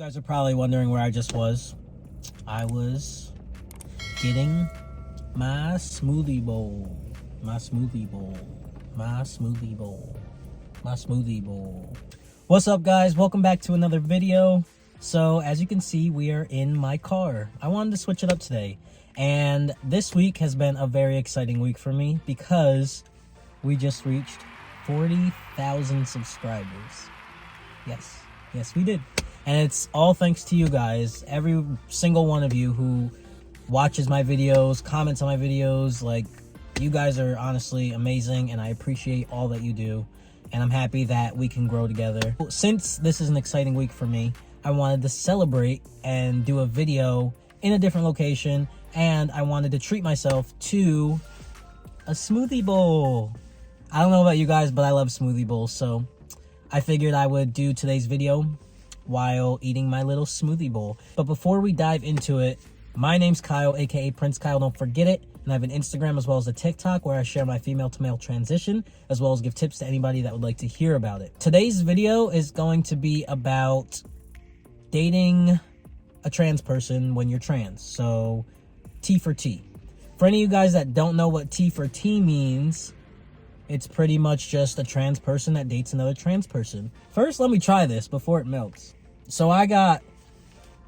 guys are probably wondering where I just was. I was getting my smoothie bowl. My smoothie bowl. My smoothie bowl. My smoothie bowl. What's up, guys? Welcome back to another video. So, as you can see, we are in my car. I wanted to switch it up today. And this week has been a very exciting week for me because we just reached 40,000 subscribers. Yes, we did. And it's all thanks to you guys. Every single one of you who watches my videos, comments on my videos. Like, you guys are honestly amazing, and I appreciate all that you do. And I'm happy that we can grow together. Since this is an exciting week for me, I wanted to celebrate and do a video in a different location. And I wanted to treat myself to a smoothie bowl. I don't know about you guys, but I love smoothie bowls. So I figured I would do today's video while eating my little smoothie bowl. But before we dive into it, my name's Kyle, aka Prince Kyle, don't forget it. And I have an Instagram as well as a TikTok where I share my female to male transition, as well as give tips to anybody that would like to hear about it. Today's video is going to be about dating a trans person when you're trans. So T4T. For any of you guys that don't know what T4T means, it's pretty much just a trans person that dates another trans person. First, let me try this before it melts. So I got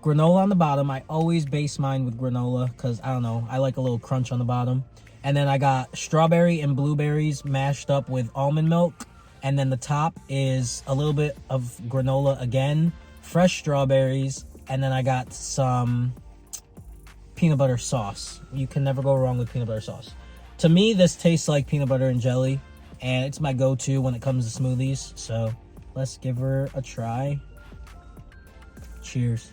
granola on the bottom. I always base mine with granola because, I don't know, I like a little crunch on the bottom. And then I got strawberry and blueberries mashed up with almond milk. And then the top is a little bit of granola again, fresh strawberries, and then I got some peanut butter sauce. You can never go wrong with peanut butter sauce. To me, this tastes like peanut butter and jelly, and it's my go-to when it comes to smoothies. So let's give her a try. Cheers.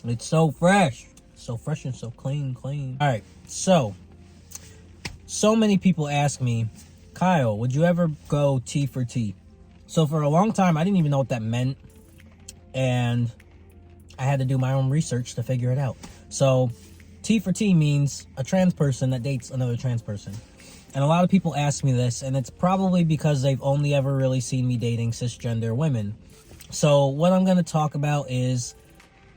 It's so fresh. So fresh and so clean. All right, so many people ask me, Kyle, would you ever go T4T? So for a long time, I didn't even know what that meant. And I had to do my own research to figure it out. So T4T means a trans person that dates another trans person. And a lot of people ask me this, and it's probably because they've only ever really seen me dating cisgender women. So what I'm going to talk about is,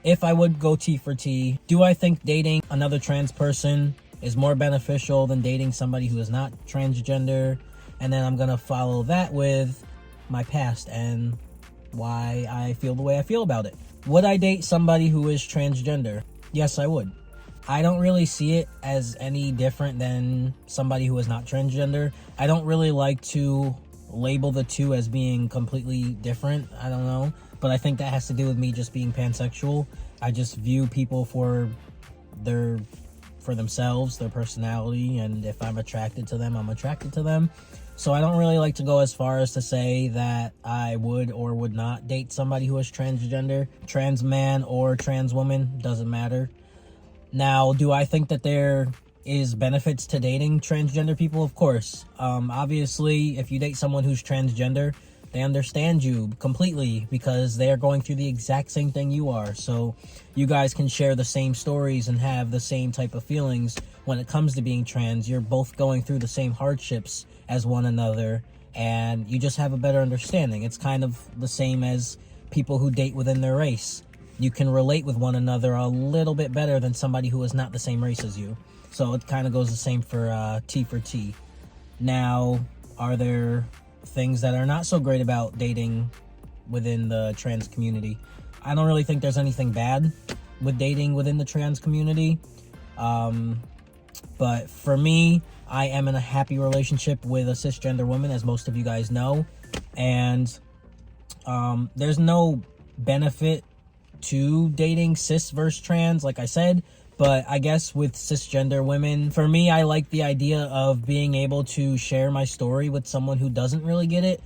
if I would go T4T, do I think dating another trans person is more beneficial than dating somebody who is not transgender? And then I'm going to follow that with my past and why I feel the way I feel about it. Would I date somebody who is transgender? Yes, I would. I don't really see it as any different than somebody who is not transgender. I don't really like to label the two as being completely different. I don't know. But I think that has to do with me just being pansexual. I just view people for themselves, their personality, and if I'm attracted to them, I'm attracted to them. So I don't really like to go as far as to say that I would or would not date somebody who is transgender. Trans man or trans woman, doesn't matter. Now, do I think that there is benefits to dating transgender people? Of course. Obviously, if you date someone who's transgender, they understand you completely because they are going through the exact same thing you are. So you guys can share the same stories and have the same type of feelings when it comes to being trans. You're both going through the same hardships as one another, and you just have a better understanding. It's kind of the same as people who date within their race. You can relate with one another a little bit better than somebody who is not the same race as you. So it kind of goes the same for T4T. Now, are there things that are not so great about dating within the trans community? I don't really think there's anything bad with dating within the trans community. But for me, I am in a happy relationship with a cisgender woman, as most of you guys know. And there's no benefit to dating cis versus trans, like I said. But I guess with cisgender women, for me, I like the idea of being able to share my story with someone who doesn't really get it.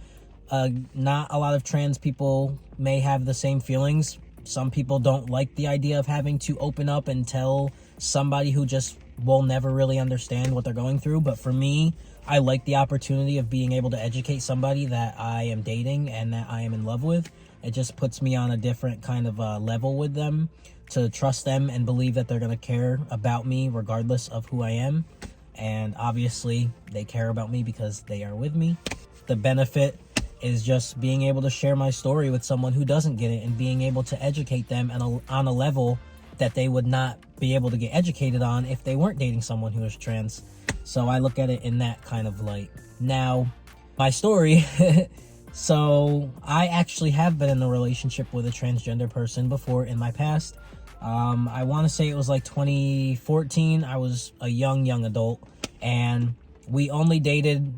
Not a lot of trans people may have the same feelings. Some people don't like the idea of having to open up and tell somebody who just will never really understand what they're going through. But for me, I like the opportunity of being able to educate somebody that I am dating and that I am in love with. It just puts me on a different kind of level with them, to trust them and believe that they're going to care about me regardless of who I am. and obviously they care about me because they are with me. The benefit is just being able to share my story with someone who doesn't get it and being able to educate them on a level that they would not be able to get educated on if they weren't dating someone who is trans. So I look at it in that kind of light. Now, my story. So I actually have been in a relationship with a transgender person before in my past. I want to say it was like 2014. I was a young adult, and we only dated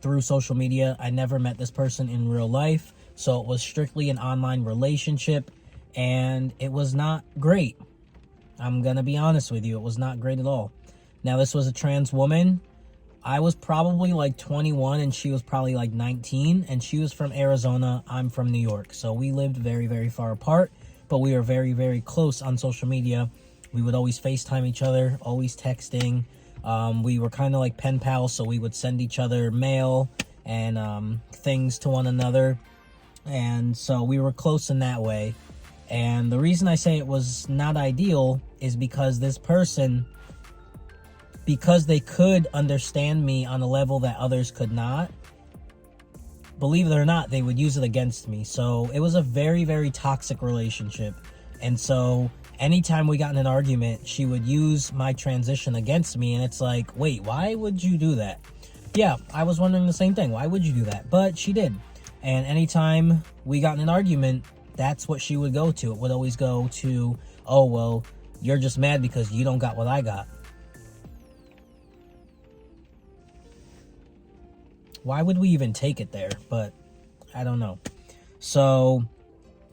through social media. I never met this person in real life, so it was strictly an online relationship, and it was not great. I'm gonna be honest with you, it was not great at all. Now, this was a trans woman. I was probably like 21 and she was probably like 19, and she was from Arizona. I'm from New York. So we lived very far apart, but we were very close on social media. We would always FaceTime each other, always texting. We were kind of like pen pals, so we would send each other mail and things to one another. And so we were close in that way. And the reason I say it was not ideal is because this person, because they could understand me on a level that others could not, believe it or not, they would use it against me. So it was a very toxic relationship. And so anytime we got in an argument, she would use my transition against me. And it's like, wait, why would you do that? Yeah, I was wondering the same thing. Why would you do that? But she did. And anytime we got in an argument, that's what she would go to. It would always go to, oh, well, you're just mad because you don't got what I got. Why would we even take it there? But I don't know. So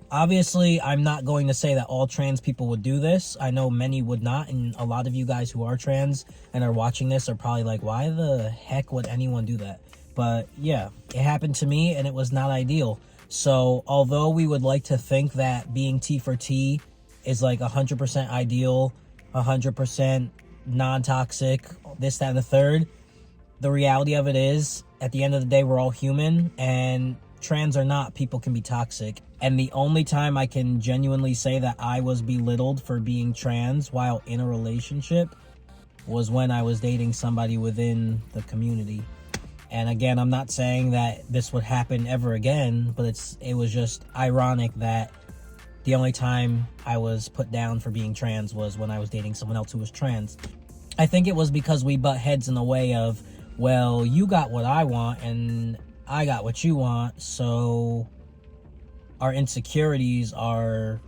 obviously, I'm not going to say that all trans people would do this. I know many would not, and a lot of you guys who are trans and are watching this are probably like, why the heck would anyone do that? But yeah, it happened to me, and it was not ideal. So although we would like to think that being T4T is like 100% ideal, 100% non-toxic, this, that, and the third, the reality of it is, at the end of the day, we're all human, and trans or not, people can be toxic. And the only time I can genuinely say that I was belittled for being trans while in a relationship was when I was dating somebody within the community. And again, I'm not saying that this would happen ever again, but it was just ironic that the only time I was put down for being trans was when I was dating someone else who was trans. I think it was because we butt heads in the way of, well, you got what I want and I got what you want, so our insecurities are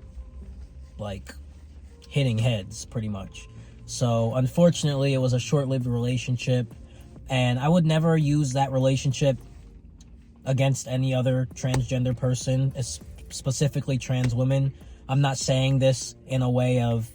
like hitting heads pretty much. So unfortunately, it was a short-lived relationship, and I would never use that relationship against any other transgender person, specifically trans women. I'm not saying this in a way of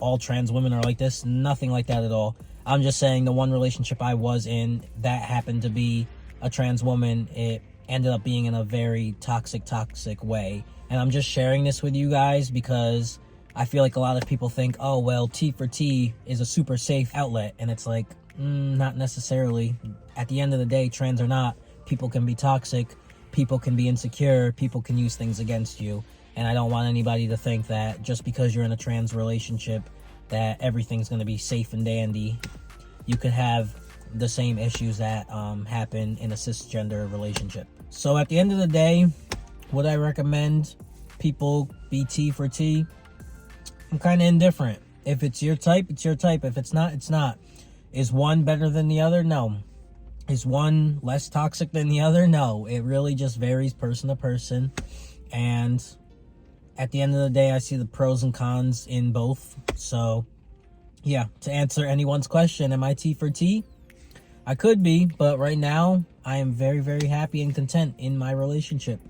all trans women are like this. Nothing like that at all. I'm just saying the one relationship I was in that happened to be a trans woman, it ended up being in a very toxic way. And I'm just sharing this with you guys because I feel like a lot of people think, oh, well, T4T is a super safe outlet. And it's like, not necessarily. At the end of the day, trans or not, people can be toxic, people can be insecure, people can use things against you. And I don't want anybody to think that just because you're in a trans relationship that everything's going to be safe and dandy. You could have the same issues that happen in a cisgender relationship. So at the end of the day, would I recommend people be T4T? I'm kind of indifferent. If it's your type, it's your type. If it's not, it's not. Is one better than the other? No. Is one less toxic than the other? No. It really just varies person to person. And at the end of the day, I see the pros and cons in both. So, yeah, to answer anyone's question, am I T4T? I could be, but right now, I am very, very happy and content in my relationship.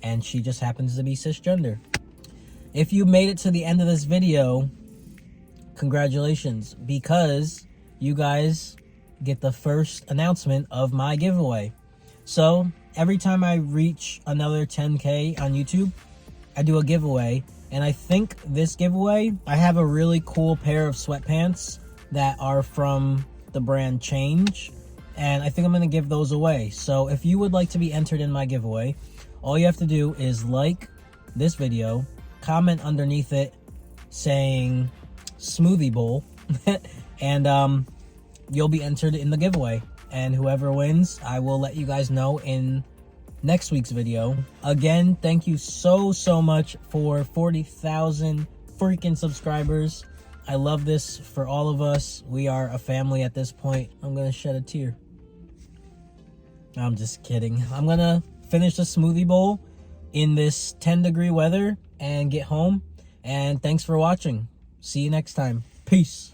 And she just happens to be cisgender. If you made it to the end of this video, congratulations, because you guys get the first announcement of my giveaway. So, every time I reach another 10K on YouTube, I do a giveaway. And I think this giveaway, I have a really cool pair of sweatpants that are from the brand Change. And I think I'm going to give those away. So if you would like to be entered in my giveaway, all you have to do is like this video, comment underneath it saying smoothie bowl, and you'll be entered in the giveaway. And whoever wins, I will let you guys know in next week's video. Again, thank you so much for 40,000 freaking subscribers. I love this for all of us. We are a family at this point. I'm gonna shed a tear. I'm just kidding. I'm gonna finish the smoothie bowl in this 10-degree weather and get home. And thanks for watching. See you next time. Peace.